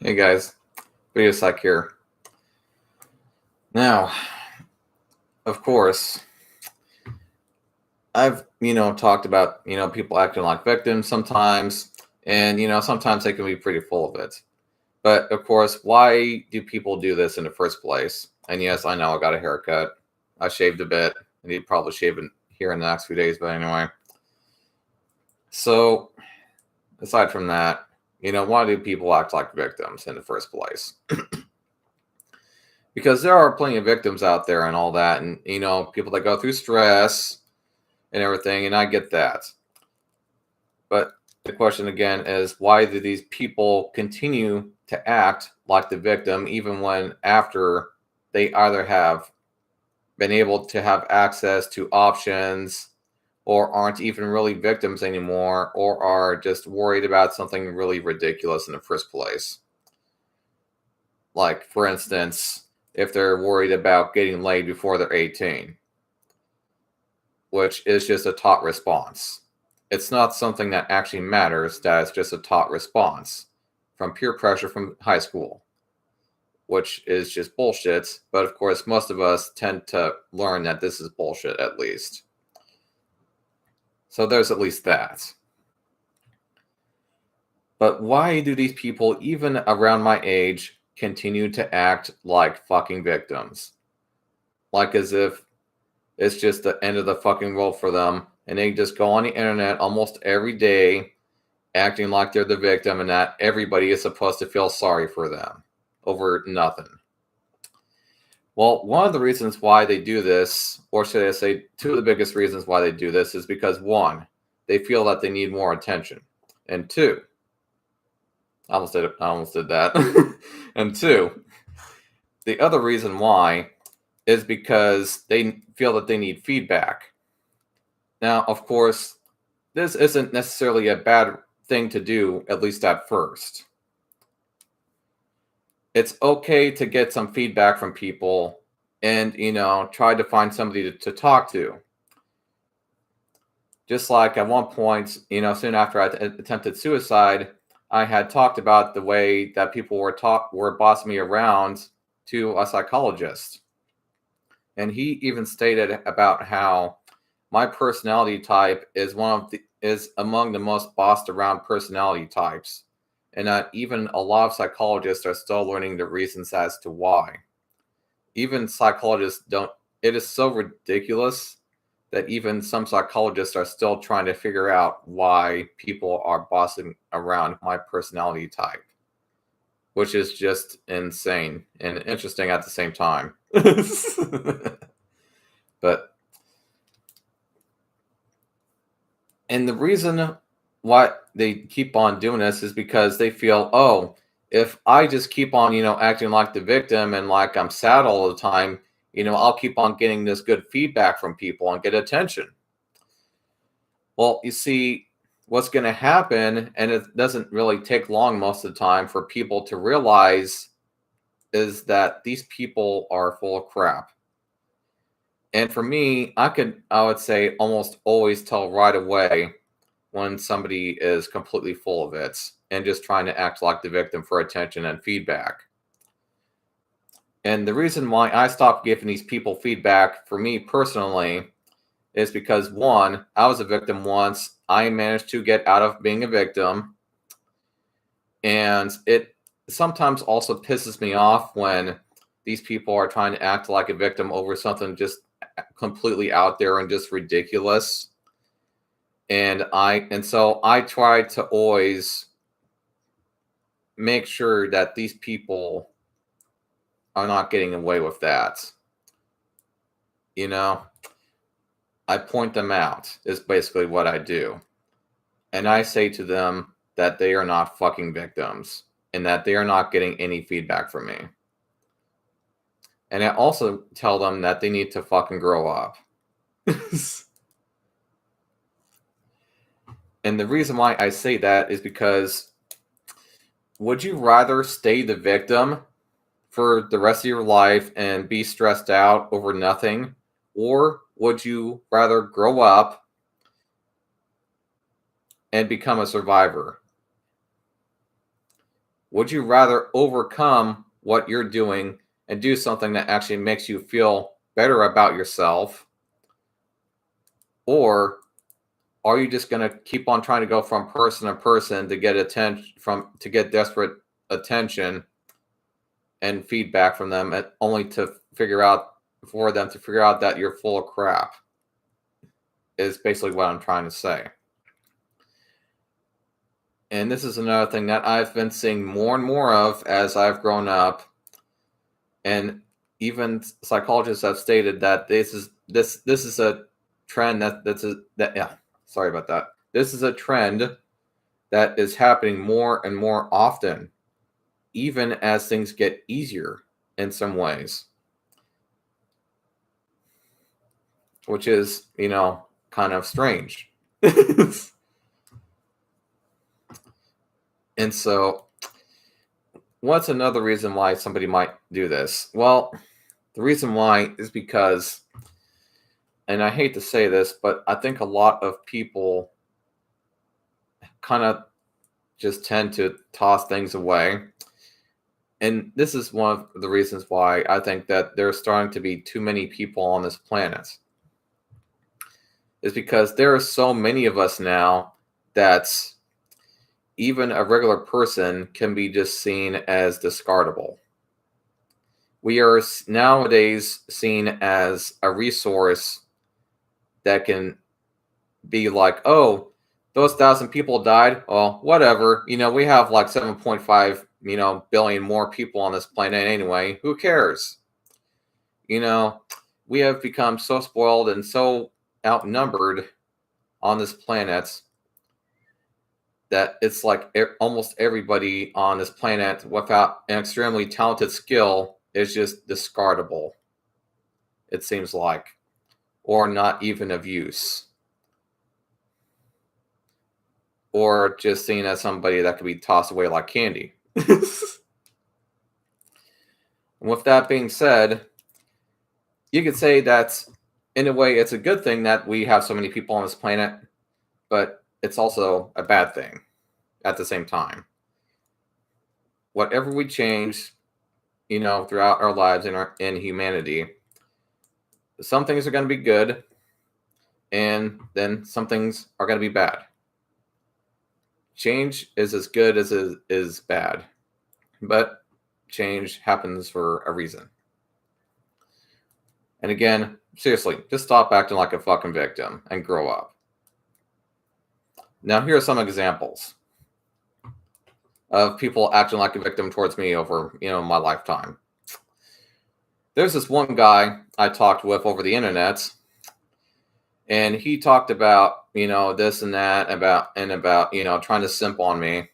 Hey guys, Video Psych here. Now, of course, I've talked about people acting like victims sometimes, and sometimes they can be pretty full of it. But of course, why do people do this in the first place? And yes, I know I got a haircut. I shaved a bit. I need to probably shave it here in the next few days, but anyway. So aside from that, why do people act like victims in the first place? Because there are plenty of victims out there and all that, and people that go through stress and everything, and I get that. But the question again is, why do these people continue to act like the victim even when after they either have been able to have access to options or aren't even really victims anymore or are just worried about something really ridiculous in the first place? Like, for instance, if they're worried about getting laid before they're 18, which is just a taught response. It's not something that actually matters, that it's just a taught response from peer pressure from high school, which is just bullshit. But of course, most of us tend to learn that this is bullshit at least. So there's at least that. But why do these people, even around my age, continue to act like fucking victims? Like as if it's just the end of the fucking world for them, and they just go on the internet almost every day acting like they're the victim and that everybody is supposed to feel sorry for them over nothing. Well, one of the reasons why they do this, or should I say two of the biggest reasons why they do this, is because one, they feel that they need more attention. And two, I almost did that. And two, the other reason why is because they feel that they need feedback. Now, of course, this isn't necessarily a bad thing to do, at least at first. It's okay to get some feedback from people and, try to find somebody to talk to. Just like at one point, soon after I attempted suicide, I had talked about the way that people were bossing me around to a psychologist. And he even stated about how my personality type is among the most bossed around personality types, and that even a lot of psychologists are still learning the reasons as to why. Even psychologists don't. It is so ridiculous that even some psychologists are still trying to figure out why people are bossing around my personality type, which is just insane and interesting at the same time. But and the reason why they keep on doing this is because they feel, oh, if I just keep on, acting like the victim and like I'm sad all the time, I'll keep on getting this good feedback from people and get attention. Well, you see, what's going to happen, and it doesn't really take long most of the time for people to realize, is that these people are full of crap. And for me, I would say, almost always tell right away when somebody is completely full of it and just trying to act like the victim for attention and feedback. And the reason why I stopped giving these people feedback for me personally is because one, I was a victim once. I managed to get out of being a victim. And it sometimes also pisses me off when these people are trying to act like a victim over something just completely out there and just ridiculous. And so I try to always make sure that these people are not getting away with that. You know, I point them out is basically what I do. And I say to them that they are not fucking victims and that they are not getting any feedback from me. And I also tell them that they need to fucking grow up. And the reason why I say that is because, would you rather stay the victim for the rest of your life and be stressed out over nothing? Or would you rather grow up and become a survivor? Would you rather overcome what you're doing and do something that actually makes you feel better about yourself? Or are you just going to keep on trying to go from person to person to get to get desperate attention and feedback from them, only to figure out that you're full of crap? Is basically what I'm trying to say. And this is another thing that I've been seeing more and more of as I've grown up. And even psychologists have stated that this is a trend sorry about that. This is a trend that is happening more and more often, even as things get easier in some ways. Which is, kind of strange. And so, what's another reason why somebody might do this? Well, the reason why is because, and I hate to say this, but I think a lot of people kind of just tend to toss things away. And this is one of the reasons why I think that there's starting to be too many people on this planet. Is because there are so many of us now that even a regular person can be just seen as discardable. We are nowadays seen as a resource that can be like, oh, those 1,000 people died. Well, whatever. We have like 7.5, billion more people on this planet anyway. Who cares? We have become so spoiled and so outnumbered on this planet that it's like almost everybody on this planet without an extremely talented skill is just discardable, it seems like, or not even of use, or just seen as somebody that could be tossed away like candy. With that being said, you could say that in a way it's a good thing that we have so many people on this planet, but it's also a bad thing at the same time. Whatever we change, throughout our lives in humanity, some things are going to be good, and then some things are going to be bad. Change is as good as it is bad, but change happens for a reason. And again, seriously, just stop acting like a fucking victim and grow up. Now, here are some examples of people acting like a victim towards me over, my lifetime. There's this one guy I talked with over the internet, and he talked about, this and that, about trying to simp on me.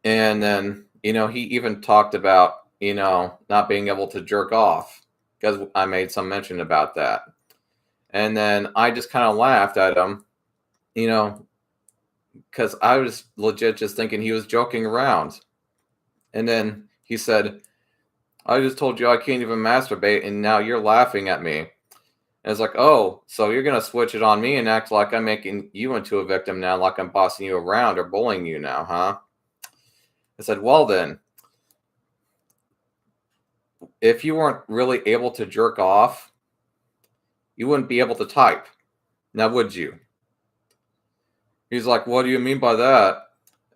And then, he even talked about, not being able to jerk off because I made some mention about that. And then I just kind of laughed at him, because I was legit just thinking he was joking around. And then he said, I just told you I can't even masturbate, and now you're laughing at me. And it's like, oh, so you're going to switch it on me and act like I'm making you into a victim now, like I'm bossing you around or bullying you now, huh? I said, well then, if you weren't really able to jerk off, you wouldn't be able to type. Now, would you? He's like, what do you mean by that?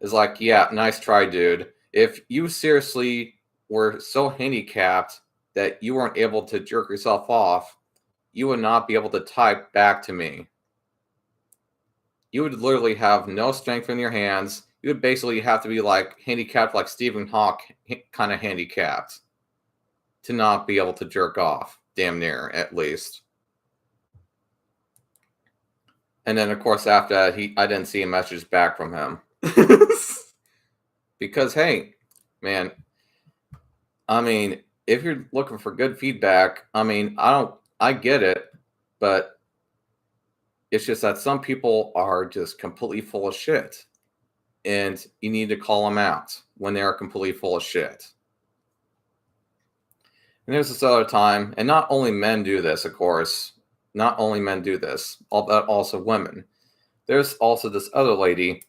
It's like, yeah, nice try, dude. If you seriously were so handicapped that you weren't able to jerk yourself off, you would not be able to type back to me. You would literally have no strength in your hands. You would basically have to be like handicapped, like Stephen Hawking kind of handicapped, to not be able to jerk off, damn near, at least. And then, of course, after that, I didn't see a message back from him. Because, hey, man, I mean, if you're looking for good feedback, I mean, I get it, but it's just that some people are just completely full of shit. And you need to call them out when they are completely full of shit. And there's this other time, and not only men do this, of course. Not only men do this, but also women. There's also this other lady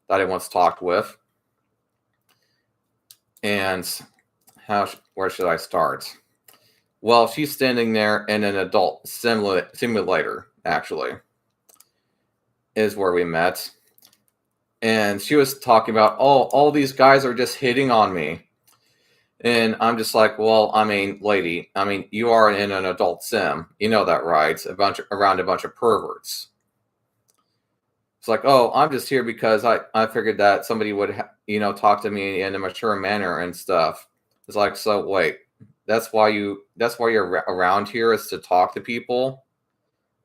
that I once talked with. And where should I start? Well, she's standing there in an adult simulator, actually, is where we met. And she was talking about, oh, all these guys are just hitting on me. And I'm just like, well, I mean, lady, I mean, you are in an adult sim. You know that, right? Around a bunch of perverts. It's like, oh, I'm just here because I figured that somebody would, talk to me in a mature manner and stuff. It's like, so wait, that's why you're around here, is to talk to people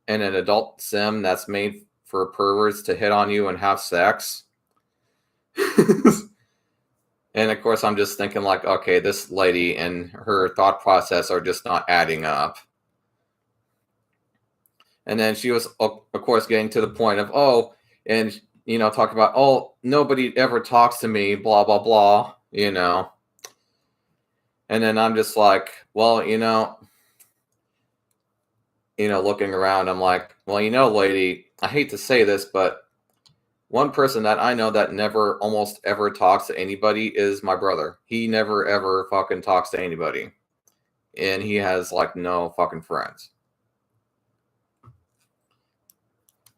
in an adult sim that's made for perverts to hit on you and have sex. And of course, I'm just thinking like, okay, this lady and her thought process are just not adding up. And then she was, of course, getting to the point of, oh, and, talking about, oh, nobody ever talks to me, blah, blah, blah, And then I'm just like, well, looking around, I'm like, well, lady, I hate to say this, but one person that I know that never almost ever talks to anybody is my brother. He never ever fucking talks to anybody. And he has like no fucking friends.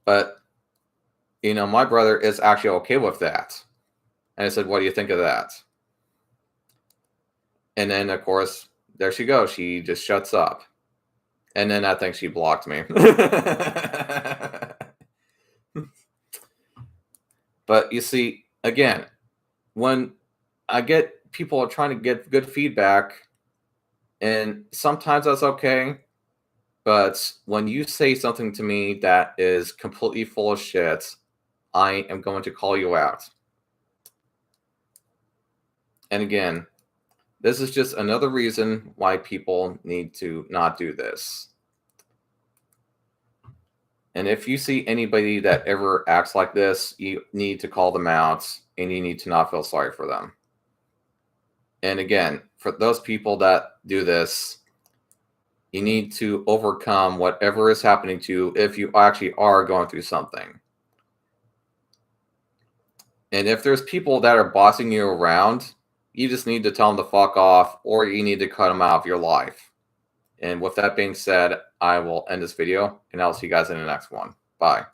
But, my brother is actually okay with that. And I said, what do you think of that? And then, of course, there she goes. She just shuts up. And then I think she blocked me. But you see, again, when I get people are trying to get good feedback, and sometimes that's okay. But when you say something to me that is completely full of shit, I am going to call you out. And again, this is just another reason why people need to not do this. And if you see anybody that ever acts like this, you need to call them out, and you need to not feel sorry for them. And again, for those people that do this, you need to overcome whatever is happening to you if you actually are going through something. And if there's people that are bossing you around, you just need to tell them to fuck off, or you need to cut them out of your life. And with that being said, I will end this video, and I'll see you guys in the next one. Bye.